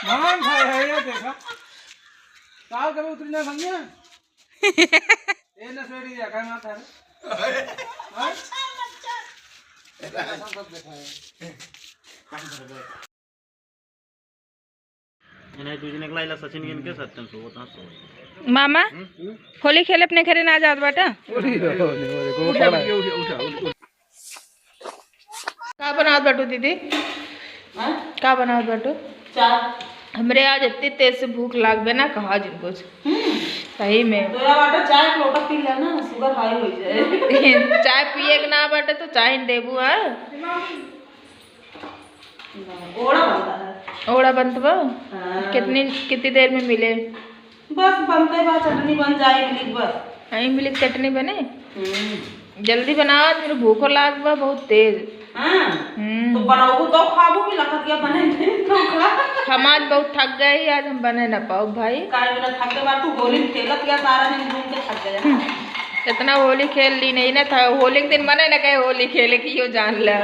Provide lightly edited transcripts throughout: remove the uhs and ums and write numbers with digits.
मान है ये देखा काल कभी उतरी ना समझिया ये ना सेड़ी दिया काय माथा है हां सब देखा है इन्हें तुझे निकला इला सचिन गिन के सत्यम सो होता सो मामा होली खेले अपने घरे ना जात बाटा का बनावत बाटू दीदी का बनावत बाटू हमरे आज इतनी तेज से भूख लागबे ना कहा जिनको सही में तोरा बाटा चाय एक लोटा पी लेना शुगर हाई हो जाए चाय पिए के ना बाटे तो चाय देबू है ओड़ा बनता है ओड़ा बनतबा कितनी देर में मिले बस बनते बा चटनी बन जाए मिली बस आई मिली चटनी बने जल्दी बनाओ मेरे भूख लागबा बहुत तेज तो बनाओ तो खाबो भी लखत क्या बने तो खा हम आज बहुत थक गए आज हम बने ना पाओ भाई काहे बिना थक के बाद तू होली खेलत या सारा दिन घूम के थक गया इतना होली खेल ली नहीं ना था होली के दिन मने ना कहे होली खेले की यो जान ले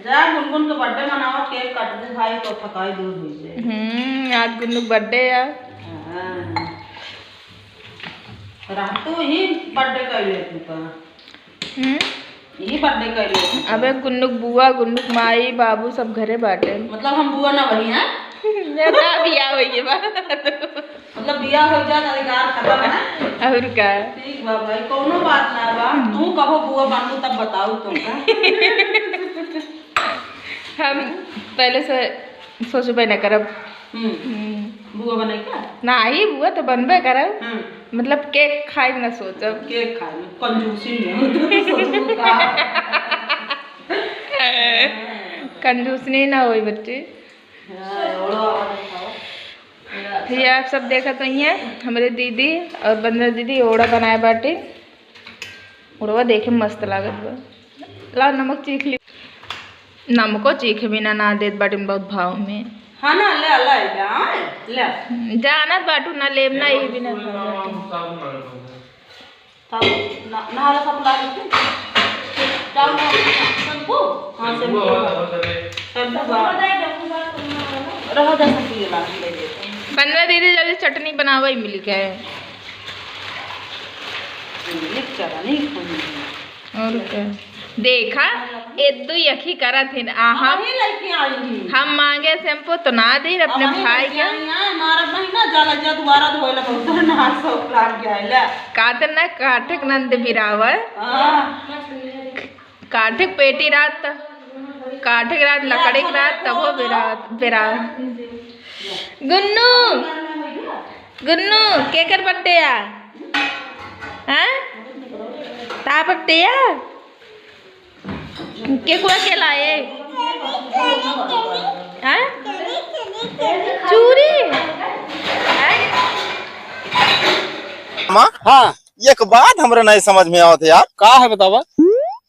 जा गुनगुन के बर्थडे मनाओ केक काट दे भाई तो थकाई दूर हो जाए आज गुन्नू बर्थडे है रात तो ही बर्थडे कर ले तू का यही बर्थडे कर ले अबे गुन्नुक बुआ गुन्नुक माई बाबू सब घरे बाटे मतलब हम बुआ ना वही हैं मेरा बिया होई बा मतलब बिया हो जा अधिकार खत्म है और का ठीक बा भाई कोनो बात ना बा तू कहो बुआ बनू तब बताऊ तुमका हम पहले से सोचबे न करब बुआ बने क्या ना आई बुआ तो बनबे करब मतलब केक खाए ना सोचब केक खाए में कंजूसी नहीं कंजूसनी ना होई बच्चे ये आप सब देखा तो ही है हमारे दीदी और बंदर दीदी ओड़ा बनाए बाटे ओड़वा देखे मस्त लागत बा ला नमक चीख ली नमको चीख बिना ना देत बाटे बहुत भाव में हाँ ना ले ले ले जाना बाटू ना लेब ना ये बिना तब नहाला सब ला ली जाओ ना शैम्पू हाँ शैम्पू रहो जा सकती है ला ले बंदर दीदी जल्दी चटनी बनावा ही मिल के लिख चला नहीं खोनी और क्या देखा एदू यखी करा थे हम लेके आएंगी हम मांगे शैम्पू तो ना दी अपने भाई के हमारा महीना जाला जा दोबारा धोइला बहुत ना सब लाग गया ले काटन ना काठक नंद बिरावर काठक पेटी रात काठक रात लकड़ी की रात तब वो बिरा गुन्नू गुन्नू केकर बर्थडे आ हैं ता बर्थडे आ के कुआ के लाए हैं चूरी हाँ एक बात हमरा नहीं समझ में आवत है यार का है बतावा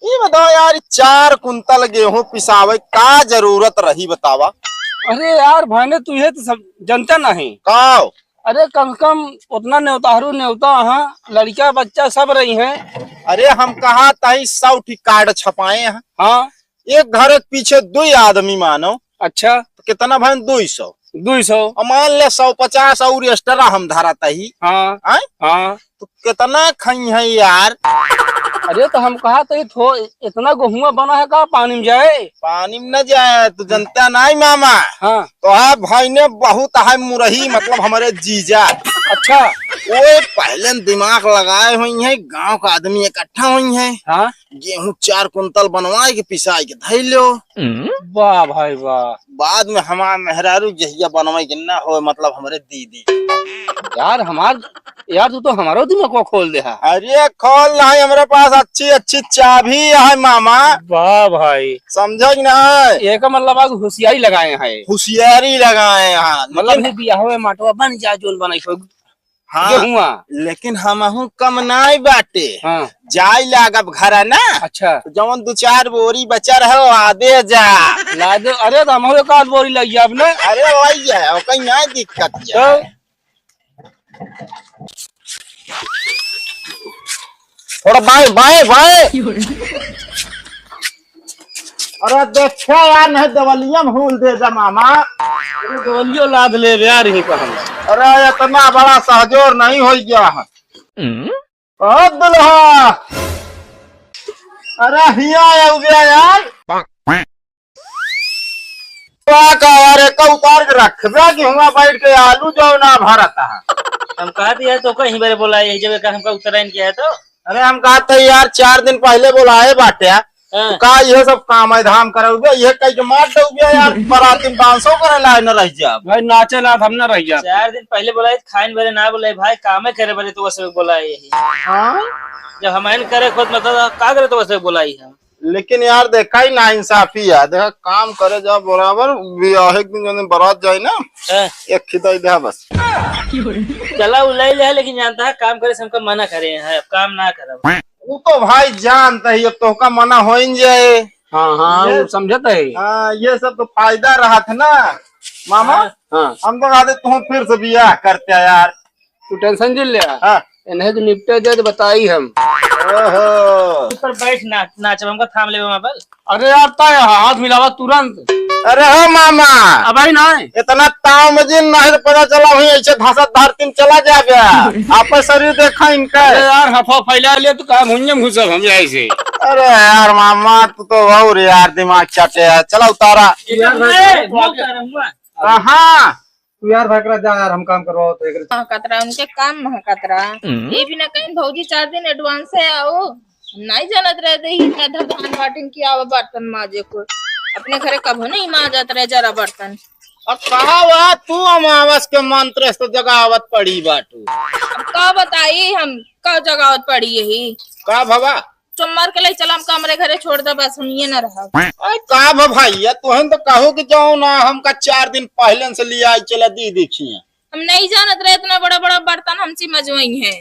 ये बताओ यार 4 कुंतल गेहूं पिसावे का जरूरत रही बतावा अरे यार भाने तू ये तो सब जनता नहीं काओ अरे कम से कम उतना न्योताहरू न्योता हाँ लड़का बच्चा सब रही हैं अरे हम कहा तही 100 कार्ड छपाए हैं हाँ एक घर के पीछे 2 आदमी मानो अच्छा तो कितना भाई 200 200 और मान ले 150 और एक्स्ट्रा हम धराता ही हाँ हाँ तो कितना खाई है यार अरे तो हम कहा तो इतना गेहुआ बना है का पानी में जाए पानी में न जाए तो जनता नहीं मामा हाँ तो है भाई ने बहुत है मुरही मतलब हमारे जीजा अच्छा वो पहले दिमाग लगाए हुई है गांव का आदमी इकट्ठा हुई है हाँ गेहूं 4 कुंतल बनवाए के पिसाई के धै लो वाह भाई वाह बाद में हमारा मेहरारू जहिया बनवाई के ना हो मतलब हमारे दीदी यार तू तो हमारा दिमाग को खोल दे है अरे खोल रहा है हमारे पास अच्छी अच्छी चाबी है मामा वाह भाई समझो ना एक मतलब आज होशियारी लगाए हैं होशियारी लगाए हैं मतलब बियाह में माटवा बन जा जोन बनाई हाँ गेहुआ लेकिन हम कम नाई बाटे हाँ जाई लागब घर ना अच्छा तो जवन 2-4 बोरी बचा रहे आदे जा ला दो अरे तो हमारे का बोरी लग गया अपने अरे वही है कहीं नहीं दिक्कत है थोड़ा बाएं बाएं बाएं अरे देखा यार नहीं देवलिया में हुल दे जा मामा। गोलियो लाद ले यार ही कहम। अरे इतना बड़ा सहजोर नहीं हो गया है। ओ दुल्हा अरे हिया हो गया यार का यार एक उतार के रख दे कि हुआ बैठ के आलू जो ना भरता है। हम कहा दिया तो कहीं बार बोला यही जगह का हमका उत्तरायण किया है तो अरे हम कहा था यार 4 दिन पहले बुलाए बाटे तो का ये सब काम है धाम करोगे ये कहीं के मार दोगे यार बराती डांसो करे ला न रह जा भाई नाचे ला हम ना रह जा। 4 दिन पहले बोला खाइन बारे ना बोला भाई कामे करे बारे तो वैसे बोला यही जब हमारे करे खुद मतलब का करे तो वैसे बोला ही हम। लेकिन यार देखा ही ना इंसाफी है देखा काम करे जा बराबर एक दिन जो बारात जाए ना एक खिदाई दे बस चला उलाई ले लेकिन जानता है काम करे से हमका मना करे हैं काम ना करब वो तो भाई जानता ही अब तो का मना हो ही जाए। हाँ हाँ वो समझता है। हाँ ये सब तो फायदा रहा था ना मामा। हाँ हम तो कहते तुम फिर से बियाह करते हैं यार तू टेंशन जिल ले हाँ इन्हें जो निपटे दे तो बताई हम। ओहो ऊपर बैठ नाच हमका थाम ले वहां पर। अरे यार ता हाथ मिलावा तुरंत। अरे हो मामा अब भाई ना इतना ताव मजीन नहीं तो पता चला हुई ऐसे धसत धरती चला जा गया आप शरीर देखा इनका। अरे यार हफा फैला ले तो काम हुंजम घुसब हम ऐसे। अरे यार मामा तू तो और यार दिमाग चाटे है चला उतारा कहाँ तू यार भागरा जा यार हम काम करवाओ तो एक कतरा उनके काम में कतरा ये भी ना कहीं भौजी 4 दिन एडवांस है आओ नहीं जानत रहते ही इतना धान बाटिन की आवा बर्तन माजे को अपने घरे कभो नहीं माजत रहे जरा बर्तन। और कहा हुआ तू अमावस के मंत्र से जगावत पड़ी बाटू अब का बताई हम का जगावत पड़ी यही का भवा चुम्मार के लिए चला हम कमरे घरे छोड़ दे बस हम ये न रहा। का भैया तुहन तो कहो कि जाओ ना हमका 4 दिन पहले से लिया चला दी देखिए हम नहीं जानत रहे इतना बड़ा बड़ा बर्तन हम सी मजवाई है।